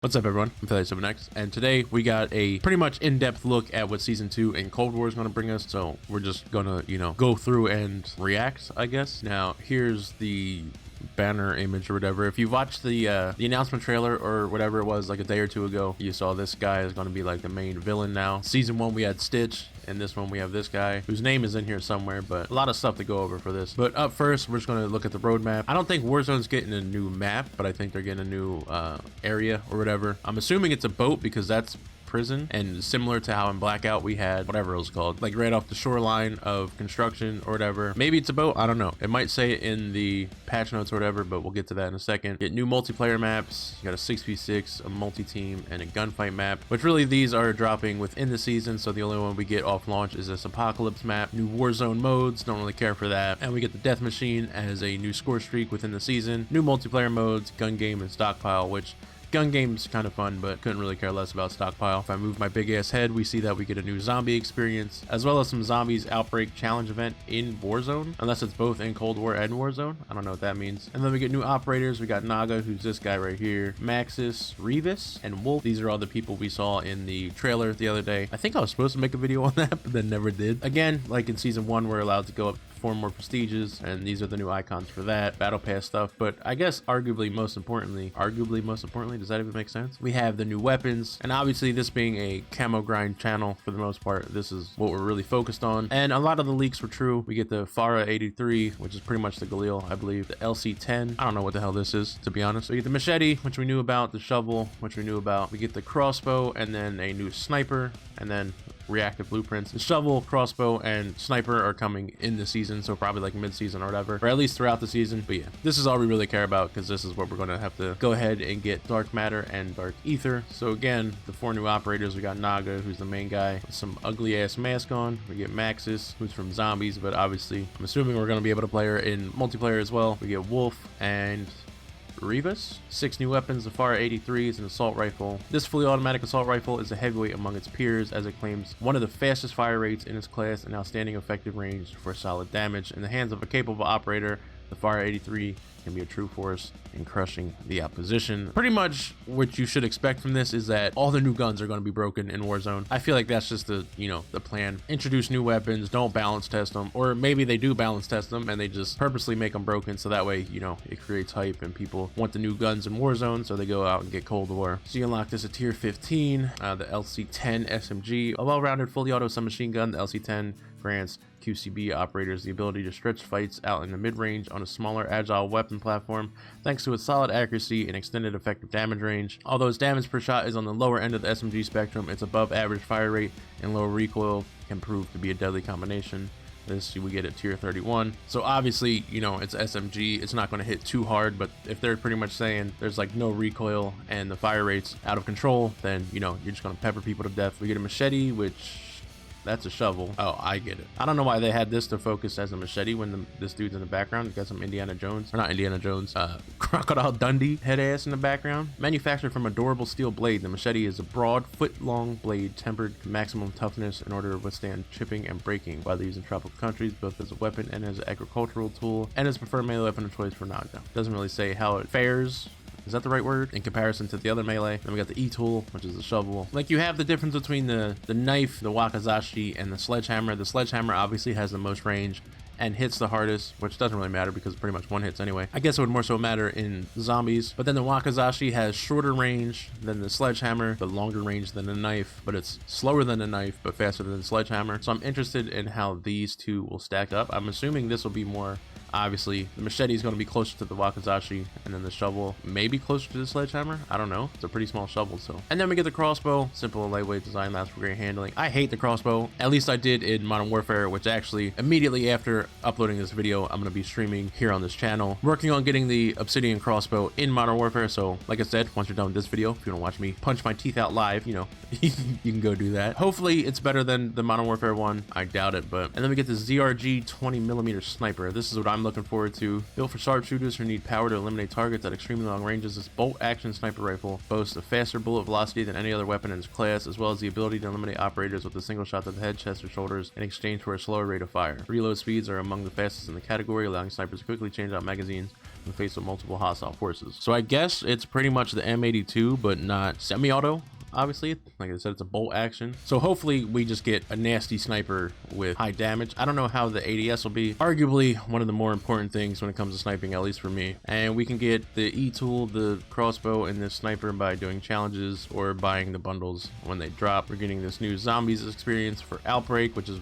What's up, everyone? I'm Philly7X, and today we got a pretty much in-depth look at what Season 2 in Cold War is going to bring us, so we're just going to, go through and react, I guess. Now, here's the banner image or whatever. If you watched the announcement trailer or whatever it was like a day or two ago, you saw this guy is going to be like the main villain now. Season 1 we had Stitch, and this one we have this guy whose name is in here somewhere, but a lot of stuff to go over for this. But up first, we're just going to look at the roadmap. I don't think Warzone's getting a new map, but I think they're getting a new area or whatever. I'm assuming it's a boat because that's prison, and similar to how in Blackout we had whatever it was called, like right off the shoreline of construction or whatever. Maybe it's a boat, I don't know. It might say it in the patch notes or whatever, but we'll get to that in a second. Get new multiplayer maps. You got a 6v6, a multi-team, and a gunfight map, which really these are dropping within the season, so the only one we get off launch is this Apocalypse map. New Warzone modes, don't really care for that. And we get the Death Machine as a new score streak within the season. New multiplayer modes, gun game, and stockpile, which gun game's kind of fun, but couldn't really care less about stockpile. If I move my big ass head, we see that we get a new zombie experience, as well as some zombies outbreak challenge event in Warzone, unless it's both in Cold War and Warzone. I don't know what that means. And then we get new operators. We got Naga, who's this guy right here, Maxis, Revis, and Wolf. These are all the people we saw in the trailer the other day. I think I was supposed to make a video on that, but then never did. Again, like in Season 1, we're allowed to go up 4 more prestiges, and these are the new icons for that battle pass stuff. But I guess arguably most importantly, does that even make sense? We have the new weapons, and obviously this being a camo grind channel for the most part, this is what we're really focused on. And a lot of the leaks were true. We get the Farah 83, which is pretty much the Galil, I believe. The LC10, I don't know what the hell this is, to be honest. We get the machete, which we knew about. The shovel, which we knew about. We get the crossbow, and then a new sniper, and then reactive blueprints. The shovel, crossbow, and sniper are coming in the season, so probably like mid-season or whatever, or at least throughout the season. But yeah, this is all we really care about, because this is what we're going to have to go ahead and get Dark Matter and Dark Ether. So again, the 4 new operators. We got Naga, who's the main guy with some ugly ass mask on. We get Maxis, who's from Zombies, but obviously I'm assuming we're going to be able to play her in multiplayer as well. We get Wolf and Revis. 6 new weapons. The Farah 83 is an assault rifle. This fully automatic assault rifle is a heavyweight among its peers, as it claims one of the fastest fire rates in its class and outstanding effective range for solid damage. In the hands of a capable operator, the Farah 83 can be a true force in crushing the opposition. Pretty much what you should expect from this is that all the new guns are going to be broken in Warzone. I feel like that's just the plan. Introduce new weapons, don't balance test them, or maybe they do balance test them and they just purposely make them broken, so that way, it creates hype and people want the new guns in Warzone, so they go out and get Cold War. So you unlock this at tier 15, the LC10 SMG, a well-rounded fully auto submachine gun. The LC10 grants QCB operators the ability to stretch fights out in the mid-range on a smaller agile weapon platform thanks to its solid accuracy and extended effective damage range. Although its damage per shot is on the lower end of the SMG spectrum, its above average fire rate and lower recoil can prove to be a deadly combination. This we get at tier 31. So obviously, it's SMG, it's not going to hit too hard, but if they're pretty much saying there's like no recoil and the fire rate's out of control, then you're just going to pepper people to death. We get a machete, which that's a shovel. Oh, I get it. I don't know why they had this to focus as a machete when this dude's in the background. You got some Indiana Jones, or not Indiana Jones, Crocodile Dundee head ass in the background. Manufactured from a durable steel blade, the machete is a broad, foot-long blade tempered to maximum toughness in order to withstand chipping and breaking, widely used in tropical countries, both as a weapon and as an agricultural tool, and is preferred melee weapon of choice for Naga. Doesn't really say how it fares. Is that the right word? In comparison to the other melee. Then we got the E-tool, which is the shovel. Like, you have the difference between the knife, the wakizashi, and the sledgehammer. The sledgehammer obviously has the most range and hits the hardest, which doesn't really matter because pretty much one hits anyway. I guess it would more so matter in zombies. But then the wakizashi has shorter range than the sledgehammer, but longer range than the knife, but it's slower than the knife, but faster than the sledgehammer. So I'm interested in how these two will stack up. I'm assuming this will be more, obviously, the machete is going to be closer to the wakizashi, and then the shovel maybe closer to the sledgehammer. I don't know. It's a pretty small shovel, so. And then we get the crossbow. Simple, lightweight design, lasts for great handling. I hate the crossbow. At least I did in Modern Warfare, which actually immediately after uploading this video, I'm going to be streaming here on this channel, working on getting the Obsidian crossbow in Modern Warfare. So like I said, once you're done with this video, if you want to watch me punch my teeth out live, you can go do that. Hopefully it's better than the Modern Warfare one. I doubt it, but. And then we get the ZRG 20mm sniper. This is what I'm I'm looking forward to. Built for sharpshooters who need power to eliminate targets at extremely long ranges, this bolt-action sniper rifle boasts a faster bullet velocity than any other weapon in its class, as well as the ability to eliminate operators with a single shot to the head, chest, or shoulders in exchange for a slower rate of fire. Reload speeds are among the fastest in the category, allowing snipers to quickly change out magazines in the face of multiple hostile forces. So I guess it's pretty much the M82, but not semi-auto. Obviously, like I said, it's a bolt action, so hopefully we just get a nasty sniper with high damage. I don't know how the ADS will be. Arguably one of the more important things when it comes to sniping, at least for me. And we can get the E-tool, the crossbow, and the sniper by doing challenges or buying the bundles when they drop. We're getting this new zombies experience for Outbreak, which is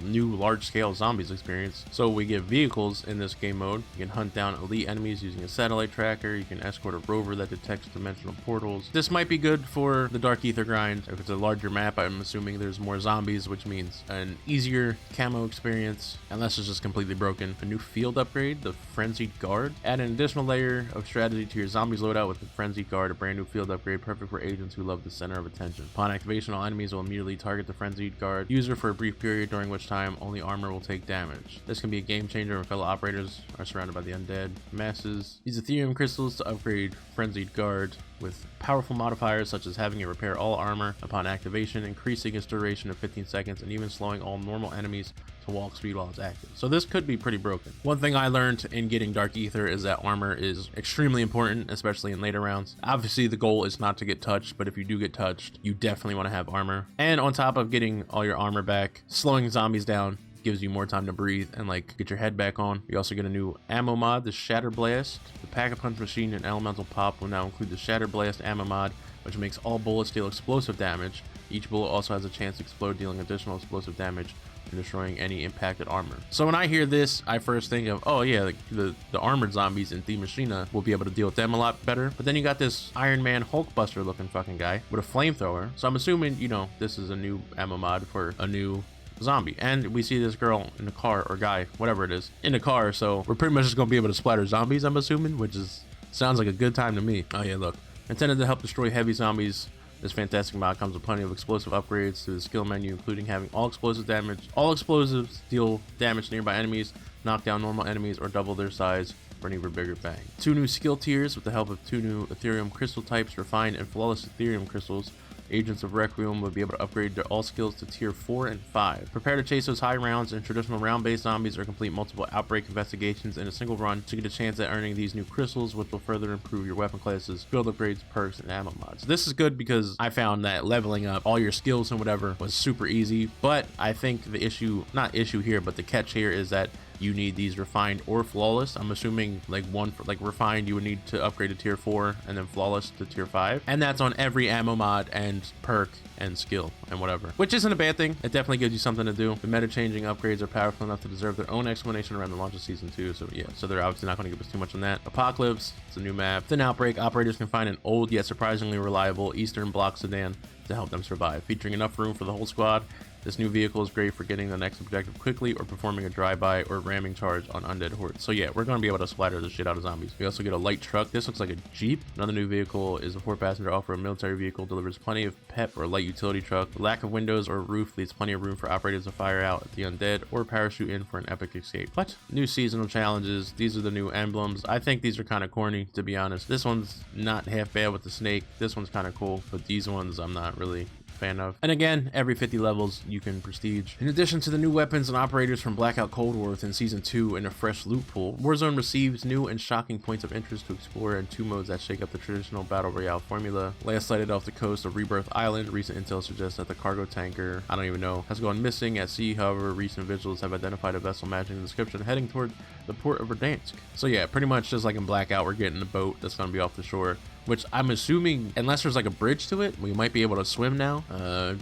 new large-scale zombies experience. So we get vehicles in this game mode. You can hunt down elite enemies using a satellite tracker. You can escort a rover that detects dimensional portals. This might be good for the Dark Ether grind. If it's a larger map, I'm assuming there's more zombies, which means an easier camo experience, unless it's just completely broken. A new field upgrade, the Frenzied Guard. Add an additional layer of strategy to your zombies loadout with the Frenzied Guard, a brand new field upgrade perfect for agents who love the center of attention. Upon activation, all enemies will immediately target the Frenzied Guard user for a brief period, during which time only armor will take damage. This can be a game changer when fellow operators are surrounded by the undead masses. Use Ethereum crystals to upgrade Frenzied Guard with powerful modifiers such as having it repair all armor upon activation, increasing its duration to 15 seconds, and even slowing all normal enemies to walk speed while it's active. So this could be pretty broken. One thing I learned in getting Dark Ether is that armor is extremely important, especially in later rounds. Obviously the goal is not to get touched, but if you do get touched, you definitely want to have armor. And on top of getting all your armor back, slowing zombies down gives you more time to breathe and like get your head back on. You also get a new ammo mod, the Shatter Blast. The Pack-a-Punch machine and Elemental Pop will now include the Shatter Blast ammo mod, which makes all bullets deal explosive damage. Each bullet also has a chance to explode, dealing additional explosive damage and destroying any impacted armor. So when I hear this, I first think of, oh yeah, like the armored zombies in The Machina will be able to deal with them a lot better. But then you got this Iron Man Hulkbuster looking fucking guy with a flamethrower. So I'm assuming, you know, this is a new ammo mod for a new zombie. And we see this girl in the car, or guy, whatever it is, in the car. So we're pretty much just gonna be able to splatter zombies, I'm assuming, which is sounds like a good time to me. Oh yeah, look. Intended to help destroy heavy zombies, this fantastic mod comes with plenty of explosive upgrades to the skill menu, including having all explosive damage. All explosives deal damage to nearby enemies, knock down normal enemies, or double their size for an even bigger bang. 2 new skill tiers with the help of 2 new Ethereum crystal types, refined and flawless Ethereum crystals. Agents of Requiem will be able to upgrade their all skills to tier 4 and 5. Prepare to chase those high rounds in traditional round-based zombies or complete multiple outbreak investigations in a single run to get a chance at earning these new crystals, which will further improve your weapon classes, build upgrades, perks, and ammo mods. This is good because I found that leveling up all your skills and whatever was super easy, but I think the issue, not issue here, but the catch here is that you need these refined or flawless. I'm assuming like one for like refined you would need to upgrade to tier 4 and then flawless to tier 5, and that's on every ammo mod and perk and skill and whatever, which isn't a bad thing. It definitely gives you something to do. The meta changing upgrades are powerful enough to deserve their own explanation around the launch of season 2. So yeah, so they're obviously not going to give us too much on that. Apocalypse, it's a new map. Then Outbreak, operators can find an old yet surprisingly reliable Eastern Bloc sedan to help them survive, featuring enough room for the whole squad. This new vehicle is great for getting the next objective quickly or performing a drive-by or ramming charge on undead hordes. So yeah, we're going to be able to splatter the shit out of zombies. We also get a light truck. This looks like a Jeep. Another new vehicle is a 4-passenger off-road military vehicle, delivers plenty of pep or light utility truck. The lack of windows or roof leaves plenty of room for operators to fire out at the undead or parachute in for an epic escape. What? New seasonal challenges. These are the new emblems. I think these are kind of corny, to be honest. This one's not half bad with the snake. This one's kind of cool, but these ones I'm not really fan of. And again, every 50 levels you can prestige. In addition to the new weapons and operators from Blackout Cold War within season 2 and a fresh loot pool, Warzone receives new and shocking points of interest to explore in 2 modes that shake up the traditional battle royale formula. Last sighted off the coast of Rebirth Island, recent intel suggests that the cargo tanker, I don't even know, has gone missing at sea. However, recent visuals have identified a vessel matching the description heading toward the port of Verdansk. So yeah, pretty much just like in Blackout, we're getting a boat that's going to be off the shore, which I'm assuming, unless there's like a bridge to it, we might be able to swim now.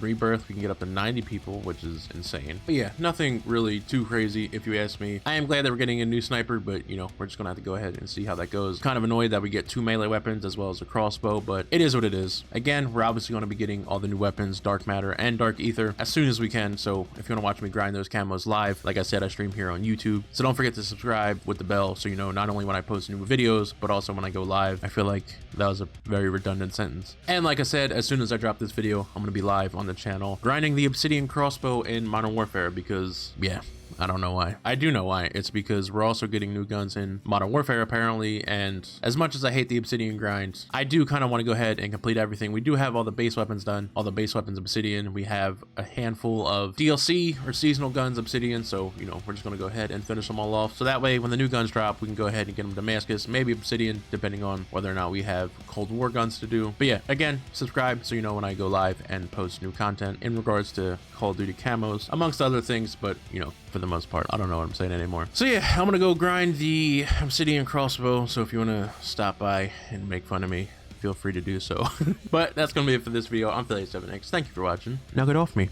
Rebirth, we can get up to 90 people, which is insane. But yeah, nothing really too crazy if you ask me. I am glad that we're getting a new sniper, but you know, we're just gonna have to go ahead and see how that goes. Kind of annoyed that we get 2 melee weapons as well as a crossbow, but it is what it is. Again, we're obviously going to be getting all the new weapons, Dark Matter and Dark Ether, as soon as we can. So if you want to watch me grind those camos live, like I said, I stream here on YouTube. So don't forget to subscribe with the bell so you know not only when I post new videos, but also when I go live. I feel like that was a very redundant sentence. And like I said, as soon as I drop this video, I'm going to be live on the channel grinding the Obsidian crossbow in Modern Warfare because, yeah, I don't know why. I do know why. It's because we're also getting new guns in Modern Warfare apparently, and as much as I hate the Obsidian grind, I do kind of want to go ahead and complete everything. We do have all the base weapons done, all the base weapons Obsidian. We have a handful of DLC or seasonal guns Obsidian, so you know, we're just going to go ahead and finish them all off. So that way when the new guns drop, we can go ahead and get them Damascus, maybe Obsidian, depending on whether or not we have Cold War guns to do. But yeah, again, subscribe so you know when I go live and post new content in regards to Call of Duty camos, amongst other things, but you know, for the most part, I don't know what I'm saying anymore. So yeah, I'm gonna go grind the Obsidian crossbow, so if you want to stop by and make fun of me, feel free to do so. But that's gonna be it for this video. I'm Philly7X. Thank you for watching. Now get off me.